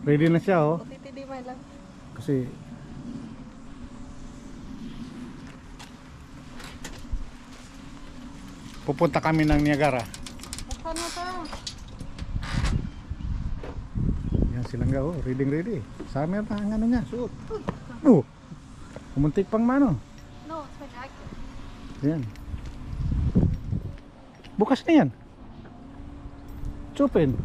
Ready na siya oh. Titidi man lang. Kasi pupunta kami ng Niagara. Buksan mo ta. Yan silang oh, ready. Summer na ang ano niya, suot. Oh. Kumuntik pang mano. No, it's my jacket. Yan. Bukas na yan. It's open.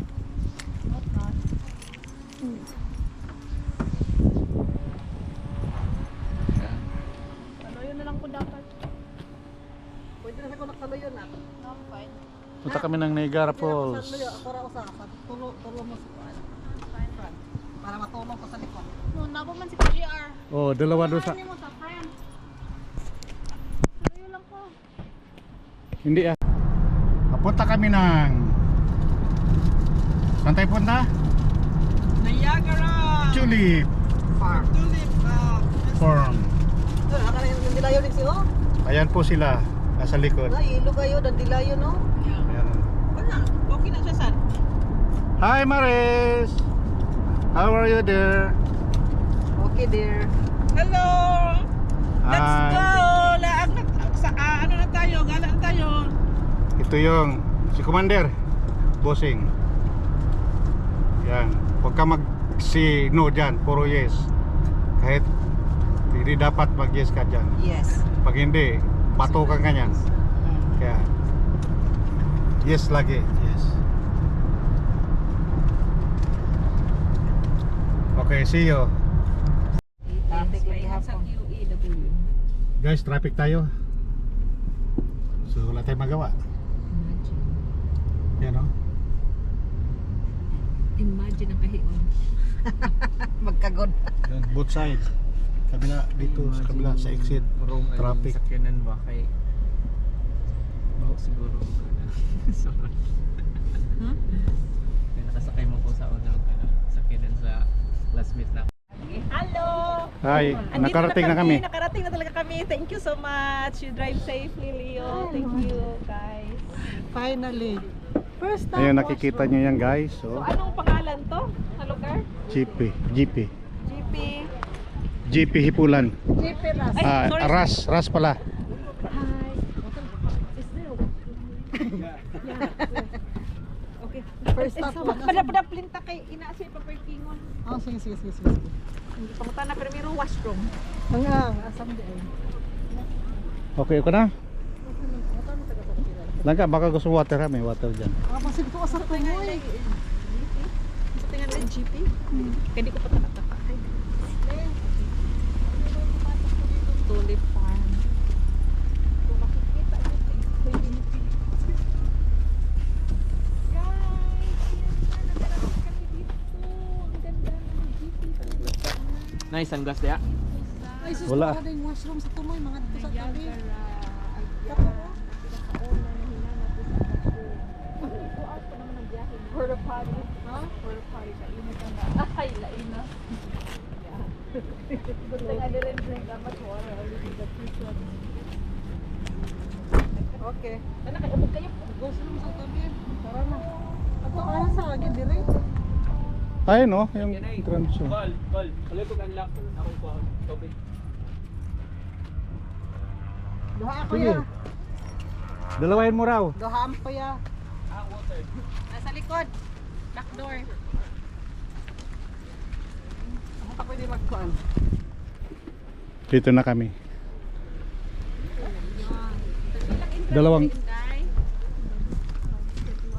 Kaloyo na lang po dapat. Pwede na ako nakaloyo na. No, fine. Punta kami ng Niagara Falls. Ako ra usa. Tulo mo sa kuan. Fine. Para matulong ko sa likod. No, nabo man si PGR. Oh, dalawa doon sa... Ano mo sa friend? Kaloyo lang ko. Hindi ah. Papunta kami ng... Saan tayo punta? Niagara Tulip Farm. Tulip Farm. Aka na yung dilayo din siyo. Ayan po sila. Nasa likod. Ay, ilo kayo dan dilayo no. Ayan. Wala, okay na siya san. Hi Maris! How are you there? Okay dear. Hello! Let's Hi. go! Laag na, sa, ano na tayo, gala na tayo. Ito yung si Commander Bossing. Yan. Huwag ka mag si no dyan. Puro yes. Kahit hindi dapat mag yes ka dyan. Yes. Pag hindi, patukan ka niyan. Kaya yes lagi. Yes. Okay, see you. Traffic lagi Sa hapon. QEW. Guys, traffic tayo. So wala tayong magawa. Yan o. Imagine ang kahion. Magkagod. Both side. Kabila dito, sa kabila sa exit. Traffic. Sakyanan ba kay siguro sorry. Kaya nakasakay mo po sa una sakyanan sa classmate na. Hello! Hi, nakarating na kami. Nakarating na talaga kami. Thank you so much. You drive safely, Leo. Thank you, guys. Finally. First time. Ayun, nakikita nyo yan guys. So, So, anong pangalan to? Sa lugar? GP GP. GP Hipulan. Jeep Ras. Ay, sorry. Ras pala. Hi. Is there okay. First stop po. Pada plinta kay inaasay pa parkingon. Oh, sige. Hindi pa mata na pero mayroong washroom. Hanggang asam di ay. Okay ko na? Langka, baka gusto water ha, may water dyan. Ah, masig ko asar ko mo eh. Sa tingnan ng GP. Kaya di ko pa nakataka. Tulip Farm. Kung makikita nyo ito, pwede nyo pilitin. Guys, yan na, nagkaroon kami dito. Ang ganda ng GP. Nice ang gas dia. Ay, sus, Wala. wala yung washroom sa tuloy, mga dito sa tabi. Porta potty. Ha? Porta potty. Kainit ang na. Ay, laina. Good thing I didn't drink that much water. I really got tissue. Okay. Ano kayo? Abog kayo. Washroom sa tabi. Tara na. Ato ano sa agad dire? Ayun no, yung entrance. Call. Kaloy ko unlock akong ko topic. Duha ako Sige. ya. Dalawahin mo raw. Duhaan pa ya. Water. Nasa likod. Back door. Ako pa pwede magkuhan. Dito na kami.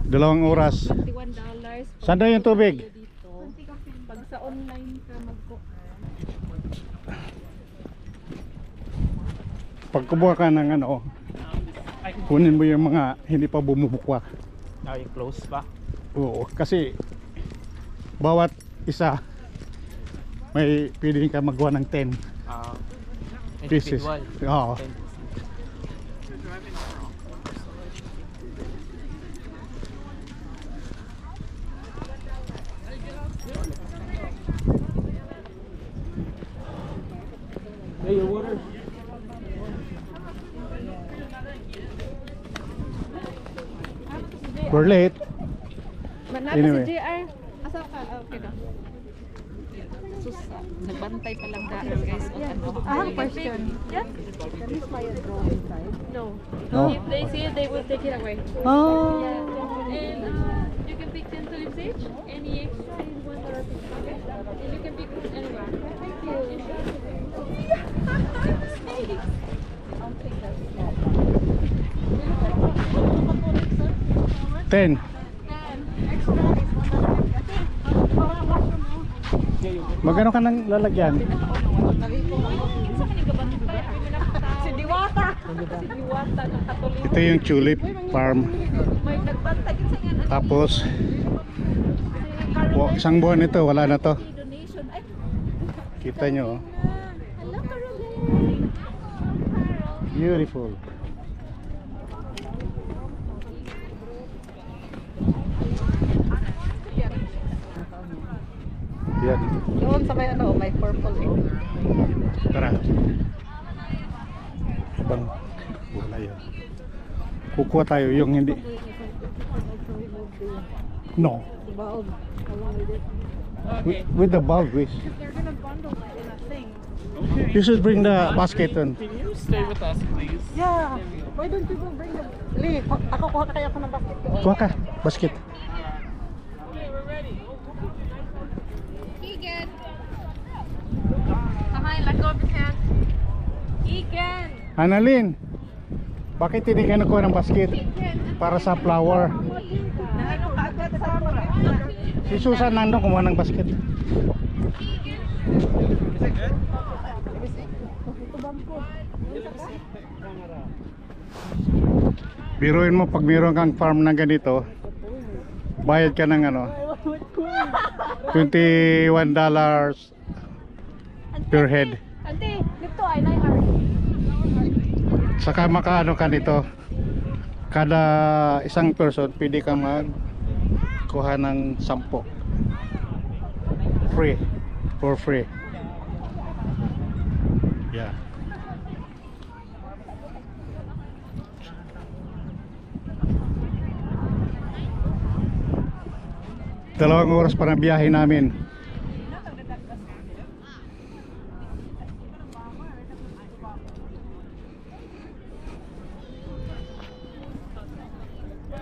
Dalawang oras. $21. Saan daw yung tubig? Dito. Pag sa online ka mag-book. Pag kumuha ka ng ano, kunin mo yung mga hindi pa bumubukwak. Ay, close pa. Oo, kasi bawat isa may pwede ka magawa ng 10 pieces. Individual. Oo. Hey, your water. We're late. Manalo Anyway. si JR. Asa ka? Okay na. nagbantay pa lang dahil guys. Question. Yeah. Can we fly a drone inside? No. Oh. If they see it, they will take it away. Oh. And you can pick 10 tulips each. Any extra is $1 okay? And you can pick anywhere. Thank you. I'll take that small. 10. Magano ka nang lalagyan? Si Diwata. Si Diwata ng Katoliko. Ito yung tulip farm. May nagbantay sa yan. Tapos isang buwan ito, wala na to. Donation. Ay, Kita nyo, oh. hello Caroline. Beautiful. Yan. Doon sa may ano, may purple eh. Tara. Ibang kulay yan. Kukuha tayo yung hindi. No. Bulb along with it. With the bulb, wish. They're gonna bundle it in a thing. You should bring the basket on. Can you stay with us, please? Yeah. Why don't you go bring them? Lee, ako kuha kaya ako ng basket ko. Kuha ka, basket. Egan. Behind, let go of his hand. Egan. Annalyn, bakit hindi ka nakuha ng basket? Para sa flower. Naano ka agad sa camera? Si Susan nandun kumuha ng basket. Biruin mo pag mayroon kang farm na ganito, bayad ka ng ano, $21 per head. Ante, dito ay 9 hours. Saka makaano ka nito, kada isang person pwede ka magkuha ng 10. Free, for free. Yeah. Dalawang oras pa na biyahe namin.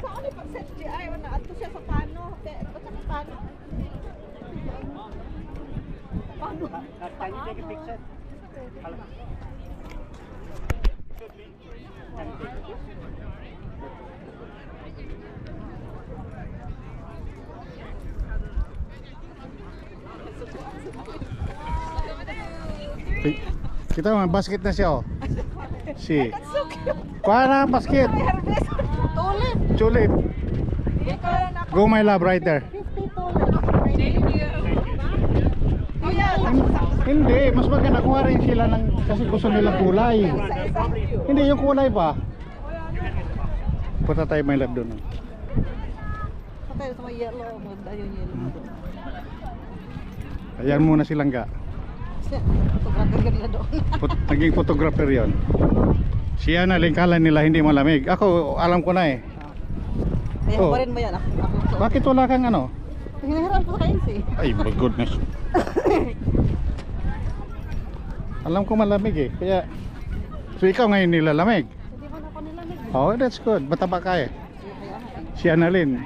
Saan pag set GI na ato siya sa pano? Ba't sa pano? Kita mo, basket na siya, oh. Si. Kuha na ang basket. Tulip. Tulip. Go my love, right there. 50 tulip. Thank you. Kuya, Hindi, mas maganda kuha rin sila ng, kasi gusto nila kulay. Hindi, yung kulay pa. Punta tayo my love doon. Oh. patay sa may yellow. Maganda yung yellow. Ayan muna silang ga. Photographer nila doon. Naging photographer yon. Siya na lingkalan nila hindi malamig. Ako alam ko na eh. Kaya Oh. pa rin mo yan. Ako. Bakit wala kang ano? Hinahiram ko sa kain si. Ay my goodness. Alam ko malamig eh. Kaya so ikaw ngayon nilalamig. Hindi mo na ako nilamig. Oh, that's good. Mataba ka eh. Kaya nga eh. Si Annalyn,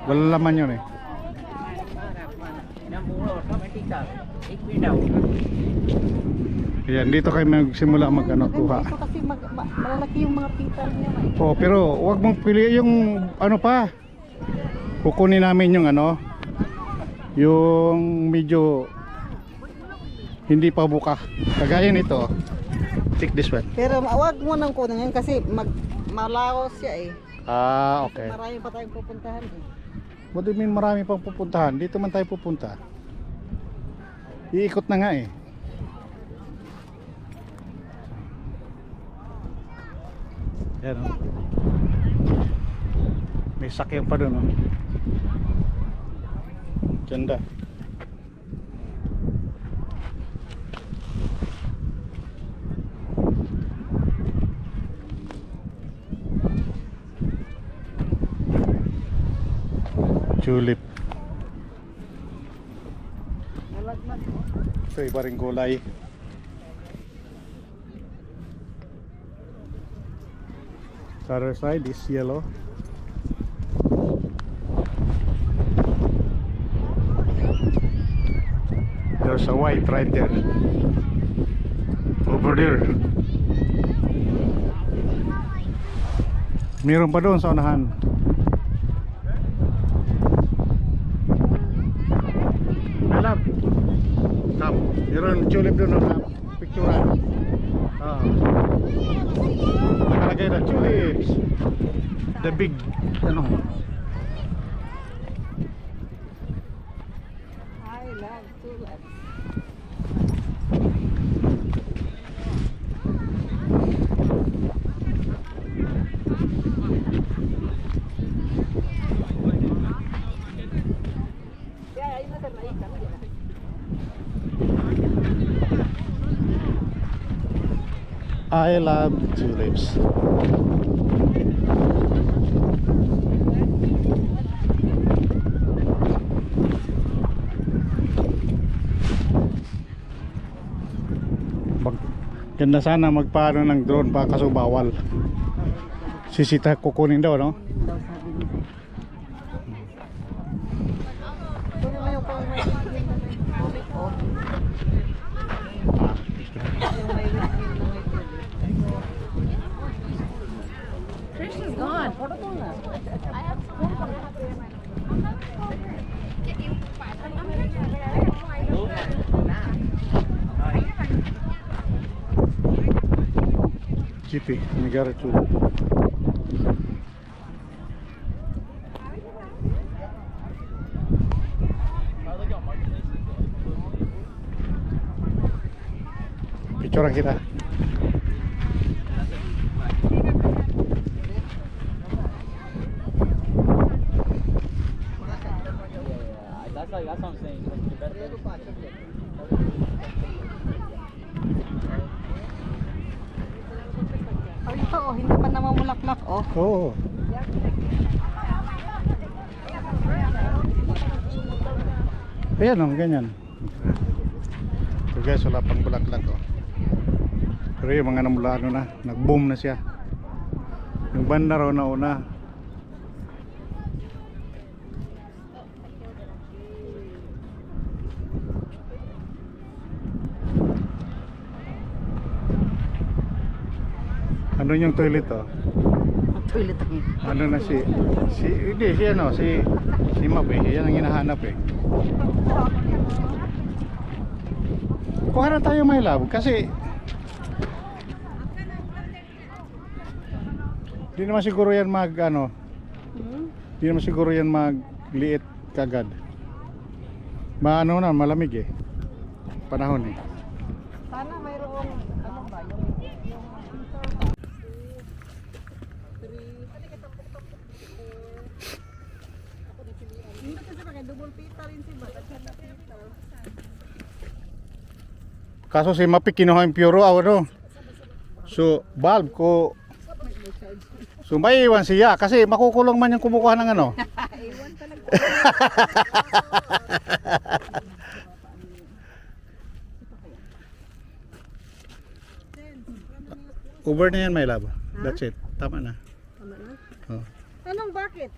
wala laman yun eh. Ayan, dito kayo magsimula mag-ano, kuha. Ito kasi malalaki yung mga pital niya. Oh, pero wag mong pili yung ano pa. Kukunin namin yung ano, yung medyo hindi pa buka. Kagaya nito. Take this one. Pero wag mo nang kunin yan kasi malaos siya eh. Ah, okay. Marami pa tayong pupuntahan eh. What do you mean marami pang pupuntahan? Dito man tayo pupunta. Iikot na nga eh. Yan o. May sakyan pa doon o. Ganda. Tulip. Nalagman mo. Ito iba ring gulay. The other side is yellow. There's a white right there. Over there. Meron pa doon sa unahan. Alam. Come. Meron tulip doon na picturean. Nakalagay na tulips. The big ano. I love tulips. I love tulips. Ganda sana magpaano ng drone pa kaso bawal. Sisita kukunin daw, no? Trish is gone. GP, negara tu. Picture kita. That's what I'm saying. Oh, ito, oh, hindi pa namamulaklak, oh. Oh. Ayan o, ganyan. So guys, wala pang bulaklak oh. Pero yung mga namula ano na, nag-boom na siya. Yung banda raw na una. Ano yung toilet oh? Toilet ako. Ano na hindi si Map eh, yan ang hinahanap eh. Kuha na tayo my love kasi di naman siguro yan di naman siguro yan magliit kagad. Ano na, malamig eh panahon eh. Sana mayroong ano ba yung hindi kasi pag double pita rin si Bat at saka pita. Kaso si Mapik kinuha yung puro ano. So bulb ko so may iwan siya kasi makukulong man yung kumukuha ng ano. Iwan talaga. Over na yan my love. That's it. Tama na. Tama na. Oh. Anong bakit?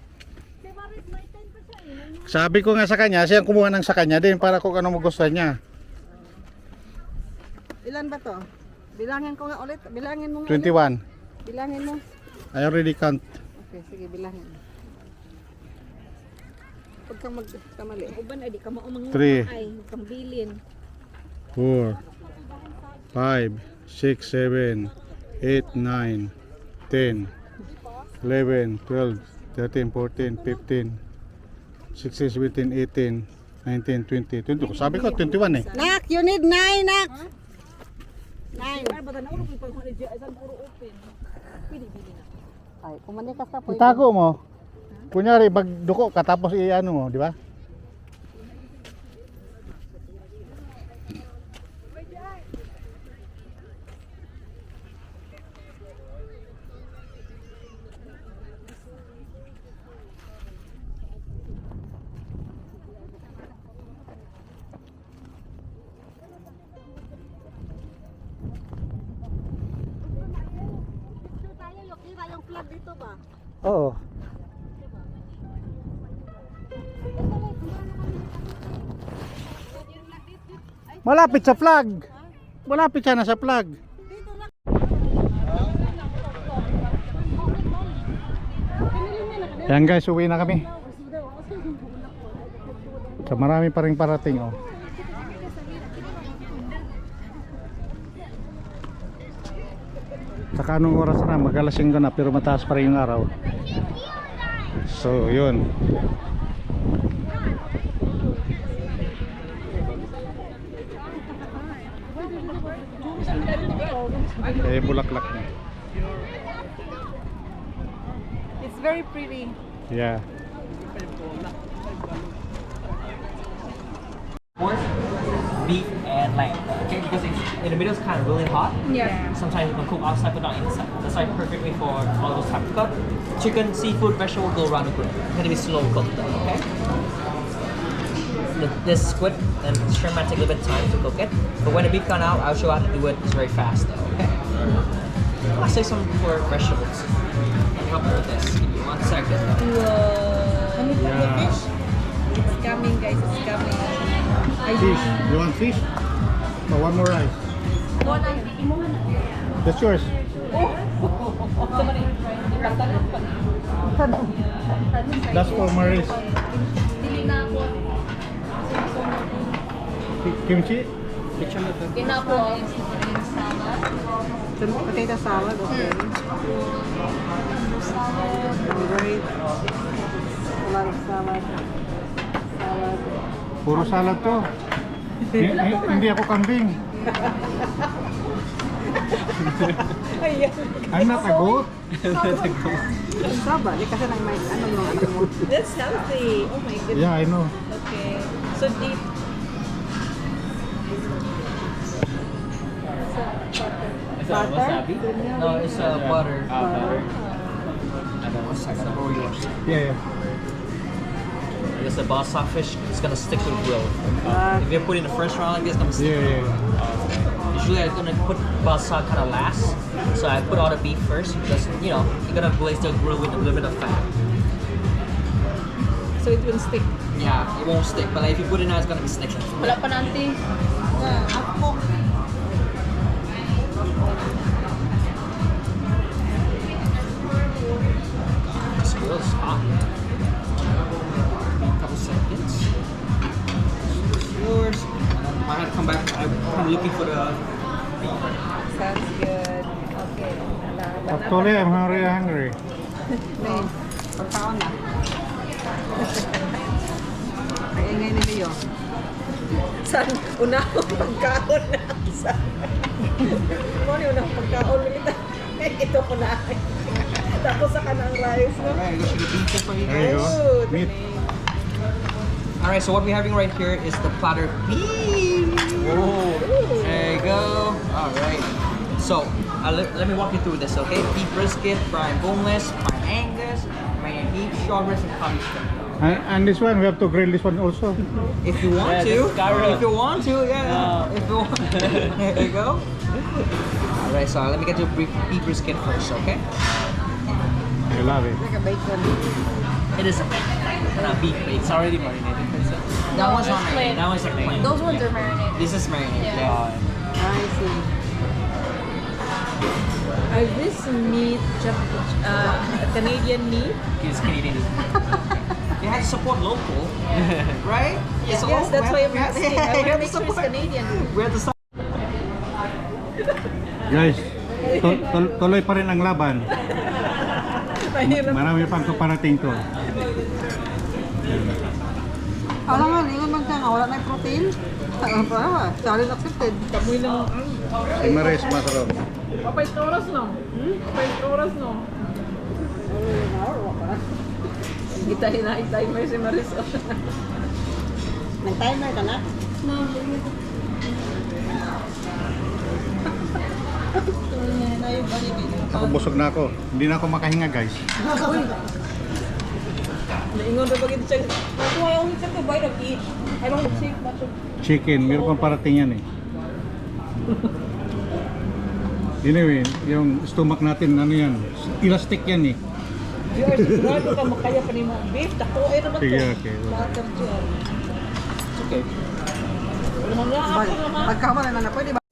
Si Maris may 10 pa siya eh. Sabi ko nga sa kanya, siyang kumuha ng sa kanya din para kung ano magustuhan niya. Ilan ba to? Bilangin ko nga ulit. Bilangin mo nga 21. ulit. Bilangin mo. I already count. Okay, sige, bilangin. Huwag kang magkamali. Uban ay di ka maumang 3, ay kang bilin. 4, 5, 6, 7, 8, 9, 10, 11, 12, 13, 14, 15, 16, 17, 18, 19, 20, 20. Sabi ko 21 eh. Nak, you need 9, nak. 9. Ay, kumanikas ka po. Itago mo. Kunyari magduko ka tapos i-ano mo, di ba? Malapit sa flag. Malapit siya na sa flag. Yan guys, uwi na kami. So marami pa rin parating oh. Saka anong oras na? Mag-alas 5 na pero mataas pa rin yung araw. So yun. Eh bulaklak na. It's very pretty. Yeah. Pork, beef, and lamb. Okay, because it's, in the middle it's kind of really hot. Yeah. Sometimes you can cook outside but not inside. That's like perfectly for all those types of cut. Chicken, seafood, vegetable go around the grill. It's gonna be slow cooked though, okay? This squid and shrimp might take a little bit of time to cook it. But when the beef comes out, I'll show you how to do it. It's very fast though, okay? I'll save some for vegetables. Let me help you with this. Give me 1 second. Yeah. It's coming, guys. It's coming. Fish. You want fish? Or one more rice? That's yours. That's for Maris. Kimchi? Potato salad, okay. Great. A lot of salad. Salad. Puro salad to. Hindi ako kambing. I'm not a goat. Sabali kasi nang may ano ng anak mo. That's healthy. Oh my goodness. Yeah, I know. Okay. So deep. Is that wasabi? No, it's butter. Butter. And then 1 second, I'll roll yours. Yeah, yeah. Because the balsa fish is gonna stick to the grill. If you put it in the first round, like this, it's gonna stick. Yeah, yeah. Usually I'm gonna put balsa kind of last, so I put all the beef first because you know you're gonna glaze the grill with a little bit of fat. So it will stick. Yeah, it won't stick, but like, if you put it now, it's gonna be sticking. Wala pa nanti. This grill is hot. A couple seconds. This is yours. And then I had to come back. I'm kind of looking for the beef. Sounds good. Okay. Actually, I'm hungry. May pagkaon na. Ay, ingay ni Leo. San? Unahon pagkaon na. San? Ano yung unahon pagkaon? Ito ko na. Tapos sa kanang rice. No? Alright, I guess you can beef it for you There you guys. go. Good. Meat. Alright, so what we're having right here is the platter beef. Oh, there you go. Alright. So, let me walk you through this, okay? Beef brisket, prime boneless, prime Angus, prime beef, short ribs, and cottage shrimp. And this one, we have to grill this one also. If you want to. If you want to, yeah. If you want. There you go. Alright, so let me get your beef brisket first, okay? I love it. Like a bacon. It is a beef, but it's already marinated. That one's not marinated. That one's like plain. Those ones are marinated. This is marinated. Yeah. I see. Are this meat Canadian meat? It's Canadian. You have to support local, right? Yes, that's why I'm asking. I want to make sure it's Canadian. We have to stop. Guys, tuloy pa rin ang laban. Mahirap. Marami pang kaparating to. Wala nga, ingon man siya nga, wala na yung protein. Ano pa, challenge accepted. Kamoy lang. Si Maris Masarap. Papay oras no? Papay oras no? Kita hina-timer si Marisol. Nag-timer ka na? No. Ako busog na ako. Hindi na ako makahinga guys. Naingon na bagay siya. Ako ay only check the bite of each. I don't take much of Chicken, meron pang parating yan eh. Anyway, yung stomach natin, ano yan, elastic yan eh. you are sigurado ka makaya pa ni mo beef. Dako ay naman Sige, to. okay. Lahat ng dyan. Okay. Pagkama naman na pwede ba?